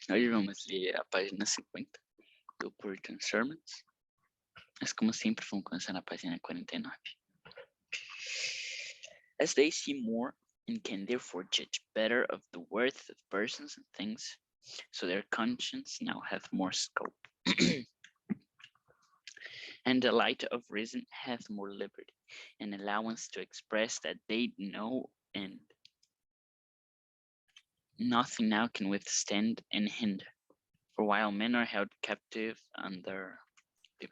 Hoje vamos ler a página 50 do Puritan Sermons. Mas como sempre, vamos começar na página 49. As they see more and can therefore judge better of the worth of persons and things, so their conscience now hath more scope. And the light of reason hath more liberty and allowance to express that they know, and nothing now can withstand and hinder. For while men are held captive under the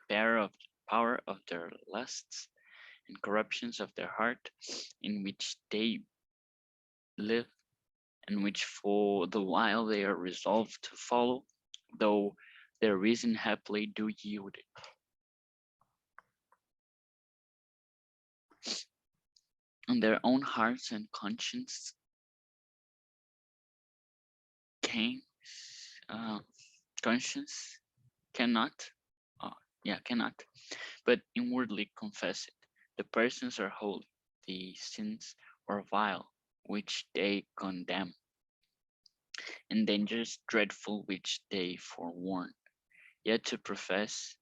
power of their lusts and corruptions of their heart, in which they live, and which for the while they are resolved to follow, though their reason happily do yield it. And their own hearts and conscience conscience cannot, cannot, but inwardly confess it. The persons are holy, the sins are vile, which they condemn, and dangers dreadful which they forewarn. Yet to profess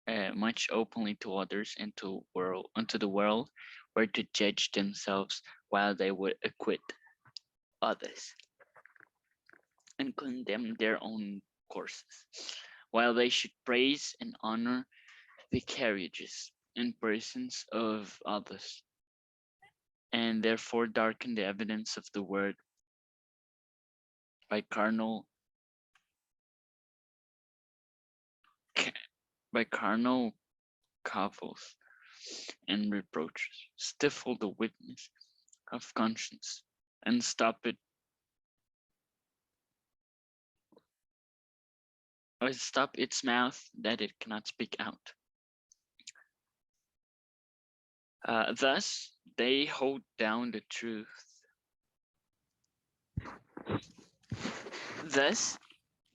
it much openly to others and unto the world, were to judge themselves while they would acquit others and condemn their own courses, while they should praise and honor the carriages and persons of others, and therefore darken the evidence of the word by carnal cavils and reproaches, stifle the witness of conscience, and stop its mouth that it cannot speak out. Thus they hold down the truth. Thus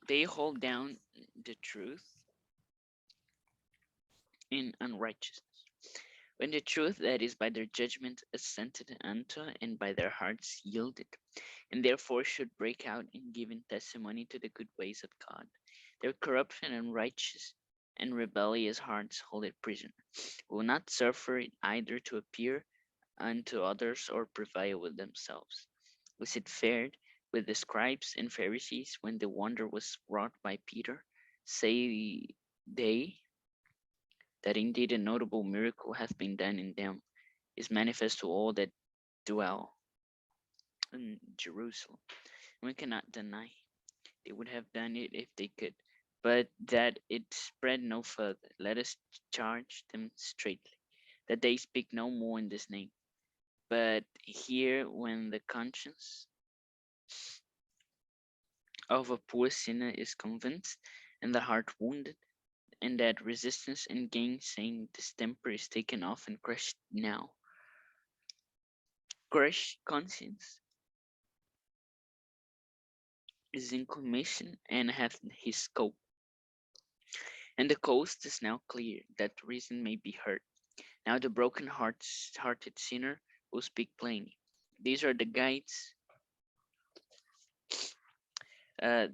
they hold down the truth in unrighteousness, when the truth that is by their judgment assented unto, and by their hearts yielded, and therefore should break out in giving testimony to the good ways of God. Their corrupt and unrighteous and rebellious hearts hold it prisoner, will not suffer it either to appear unto others or prevail with themselves. Was it fared with the scribes and Pharisees when the wonder was wrought by Peter? Say they that indeed a notable miracle hath been done in them, is manifest to all that dwell in Jerusalem. We cannot deny they would have done it if they could, but that it spread no further. Let us charge them straitly, that they speak no more in this name. But here, when the conscience of a poor sinner is convinced, and the heart wounded, and that resistance and gainsaying distemper is taken off and crushed now. Crushed conscience is in commission and hath his scope, and the coast is now clear, that reason may be heard. Now the broken-hearted sinner will speak plainly. These are the guides.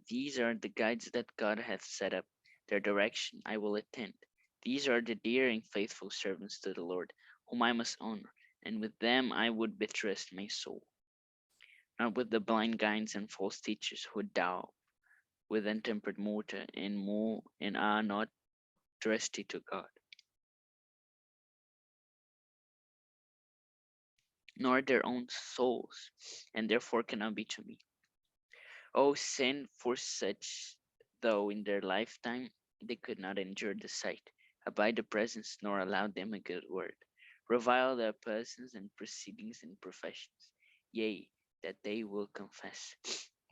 These are the guides that God hath set up. Their direction I will attend. These are the dear and faithful servants to the Lord, whom I must honor, and with them I would betrust my soul. Not with the blind guides and false teachers who doubt with untempered mortar and are not trusty to God, nor their own souls, and therefore cannot be to me. O send for such, though in their lifetime they could not endure the sight, abide the presence, nor allow them a good word, revile their persons and proceedings and professions, yea, that they will confess.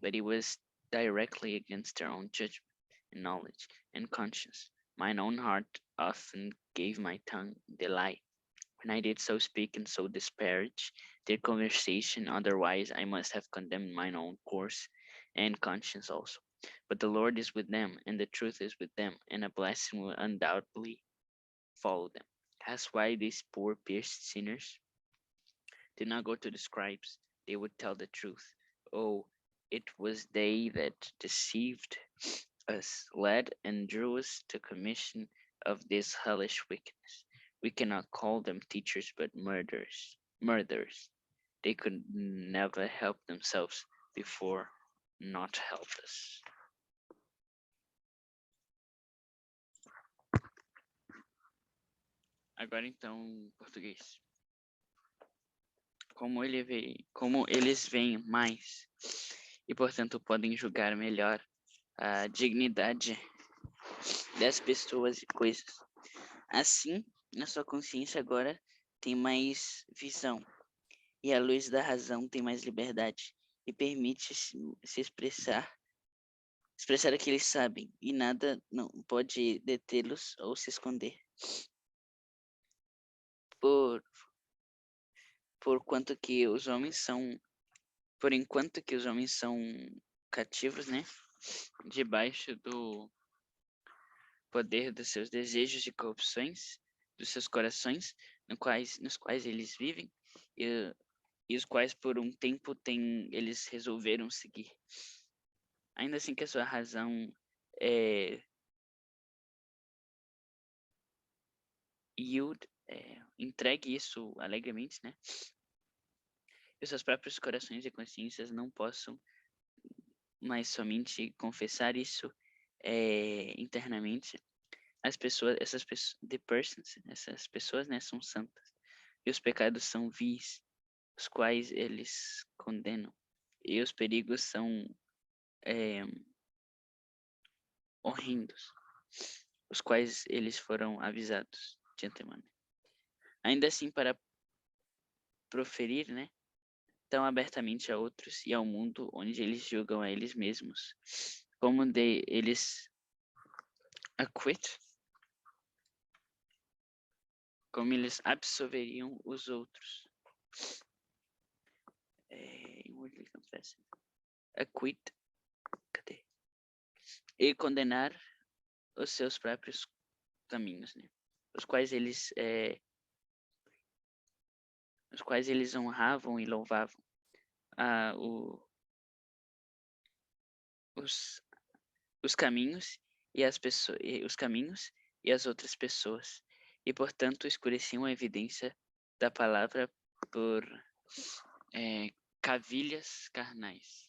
But it was directly against their own judgment and knowledge and conscience. Mine own heart often gave my tongue delight, when I did so speak and so disparage their conversation. Otherwise I must have condemned mine own course and conscience also. But the Lord is with them, and the truth is with them, and a blessing will undoubtedly follow them. That's why these poor pierced sinners do not go to the scribes, they would tell the truth. Oh, it was they that deceived us, led and drew us to commission of this hellish wickedness. We cannot call them teachers, but murderers. Murderers. They could never help themselves before, not help us. Agora então, português. Como eles veem mais e, portanto, podem julgar melhor a dignidade das pessoas e coisas. Assim, a sua consciência agora tem mais visão e a luz da razão tem mais liberdade e permite se expressar o que eles sabem e nada não pode detê-los ou se esconder. Por quanto que os homens são, por enquanto que os homens são cativos, né, debaixo do poder dos seus desejos e corrupções, dos seus corações, nos quais eles vivem e os quais por um tempo eles resolveram seguir. Ainda assim que a sua razão entregue isso alegremente, né? E os seus próprios corações e consciências não possam mais somente confessar isso internamente. Essas pessoas, né, são santas. E os pecados são vis, os quais eles condenam. E os perigos são horrendos, os quais eles foram avisados de antemano. Ainda assim, para proferir, né, tão abertamente a outros e ao mundo onde eles julgam a eles mesmos, como eles como eles absolveriam os outros. Cadê? E condenar os seus próprios caminhos, né? Os quais eles honravam e louvavam os caminhos e as pessoas, os caminhos e as outras pessoas, e portanto escureciam a evidência da palavra por cavilhas carnais.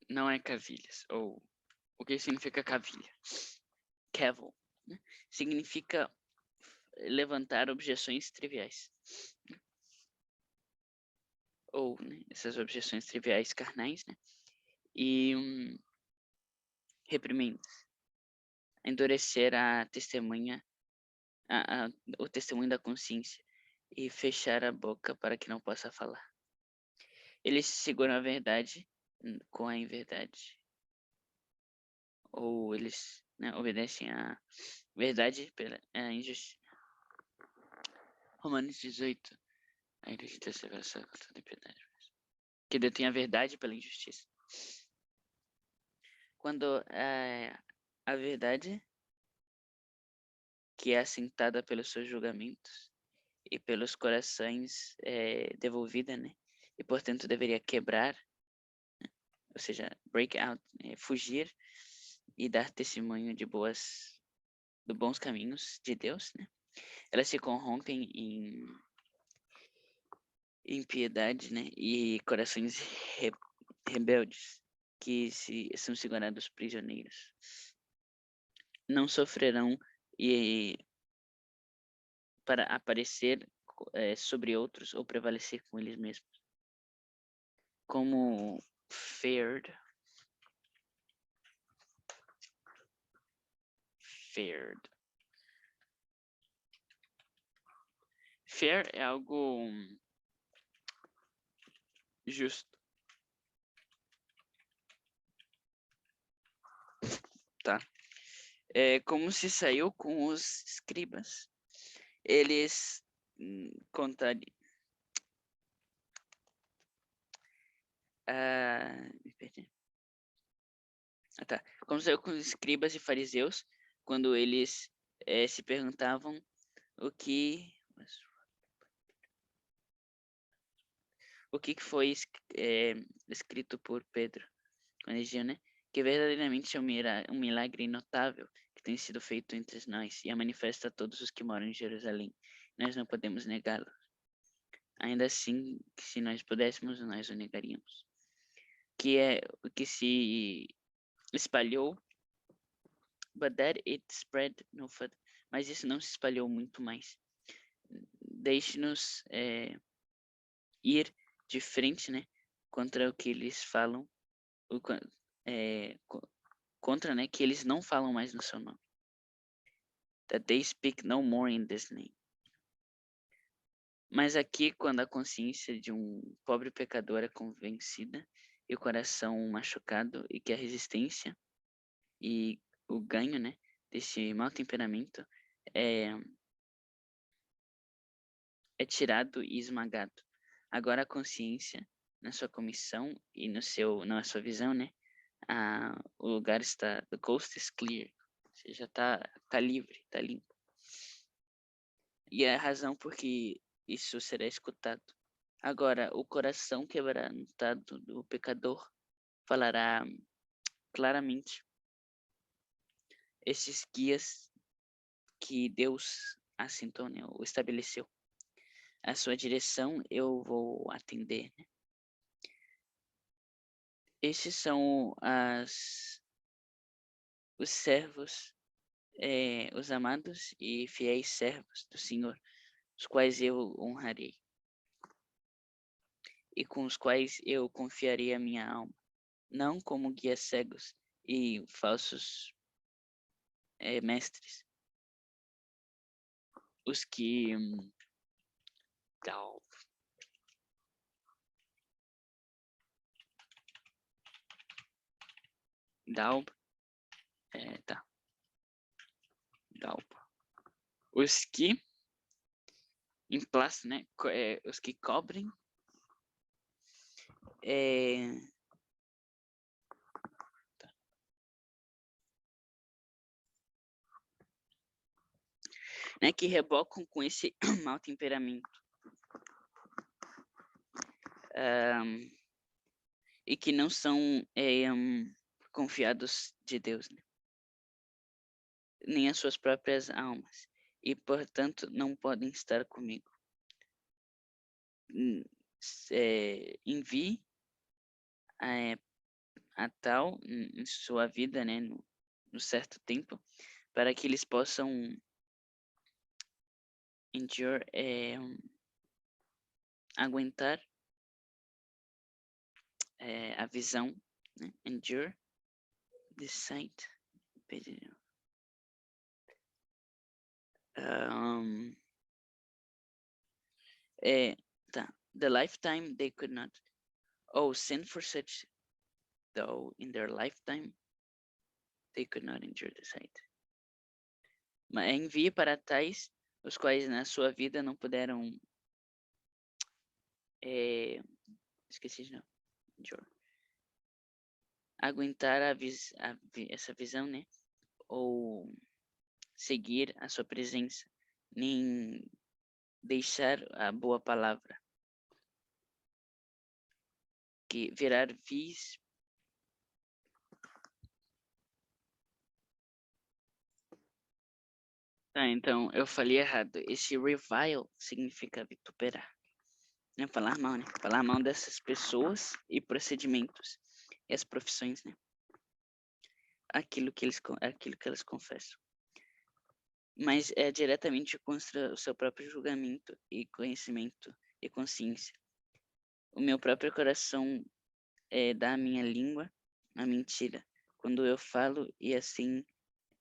Não é cavilhas, ou o que significa cavilha? Cavil, né? Significa levantar objeções triviais. Ou, né, essas objeções triviais carnais, né? E reprimendas. Endurecer a testemunha, o testemunho da consciência e fechar a boca para que não possa falar. Eles seguram a verdade com a inverdade. Ou eles, né, obedecem a verdade pela injustiça. Romanos 18. A injustiça severa contra a piedade. Que detém a verdade pela injustiça. Quando a verdade, que é assentada pelos seus julgamentos e pelos corações devolvida, né? E portanto deveria quebrar, ou seja, break out, fugir e dar testemunho de bons caminhos de Deus, né? Elas se corrompem em impiedade, né? E corações rebeldes que são segurados prisioneiros. Não sofrerão para aparecer sobre outros ou prevalecer com eles mesmos. Como fared. Fair é algo justo. Tá? É como se saiu com os escribas. Eles contariam. Me perdi. Tá. Como saiu com os escribas e fariseus quando eles se perguntavam o que o que foi escrito por Pedro, quando ele dizia, né? Que verdadeiramente é um milagre notável que tem sido feito entre nós e é manifesto a todos os que moram em Jerusalém. Nós não podemos negá-lo. Ainda assim, se nós pudéssemos, nós o negaríamos. Que é o que se espalhou, but that it spread no further. Mas isso não se espalhou muito mais. Deixe-nos ir de frente, né, contra o que eles falam, contra, né, que eles não falam mais no seu nome. That they speak no more in this name. Mas aqui, quando a consciência de um pobre pecador é convencida e o coração machucado e que a resistência e o ganho, né, desse mau temperamento é tirado e esmagado. Agora a consciência, na sua comissão e na sua visão, né, o lugar está, the coast is clear, ou seja, tá livre, tá limpo. E é a razão por que isso será escutado. Agora, o coração quebrantado do pecador falará claramente esses guias que Deus assentou, né, ou estabeleceu. A sua direção eu vou atender, né? Esses são os servos, os amados e fiéis servos do Senhor, os quais eu honrarei e com os quais eu confiarei a minha alma, não como guias cegos e falsos mestres, os que Dalb, tá, Dalb, os que emplastam, né, os que cobrem né, que rebocam com esse mau temperamento e que não são confiados de Deus, né? Nem as suas próprias almas, e portanto não podem estar comigo. Envie a tal em sua vida, né, no certo tempo, para que eles possam aguentar a visão, né? Endure the sight. The lifetime they could not. Oh, sin for such, though in their lifetime they could not endure the sight. Mas envie para tais os quais na sua vida não puderam esqueci de não endure. Aguentar essa visão, né? Ou seguir a sua presença, nem deixar a boa palavra, que virar vis. Tá, então eu falei errado. Esse revile significa vituperar. Né? Falar mal, né? Falar mal dessas pessoas e procedimentos e as profissões, né? Aquilo que elas confessam. Mas é diretamente contra o seu próprio julgamento e conhecimento e consciência. O meu próprio coração dá à minha língua a mentira, quando eu falo e assim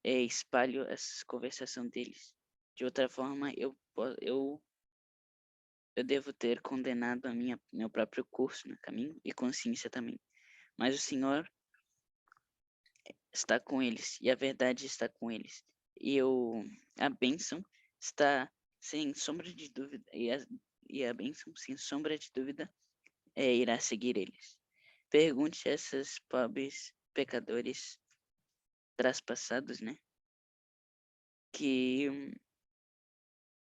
espalho essa conversação deles. De outra forma, eu devo ter condenado meu próprio curso no caminho e consciência também. Mas o Senhor está com eles e a verdade está com eles. E a bênção está sem sombra de dúvida e a bênção sem sombra de dúvida irá seguir eles. Pergunte a esses pobres pecadores traspassados, né? Que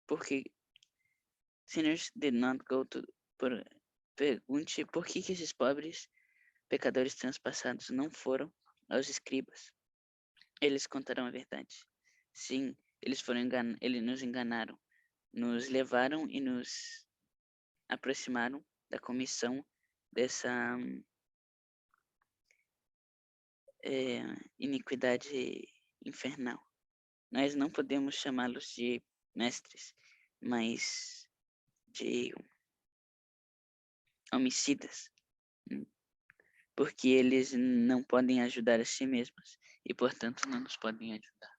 porque sinners did not go to Pergunte por que esses pobres pecadores transpassados não foram aos escribas. Eles contarão a verdade. Sim, eles nos enganaram, nos levaram e nos aproximaram da comissão dessa iniquidade infernal. Nós não podemos chamá-los de mestres, mas de homicidas, porque eles não podem ajudar a si mesmos e, portanto, não nos podem ajudar.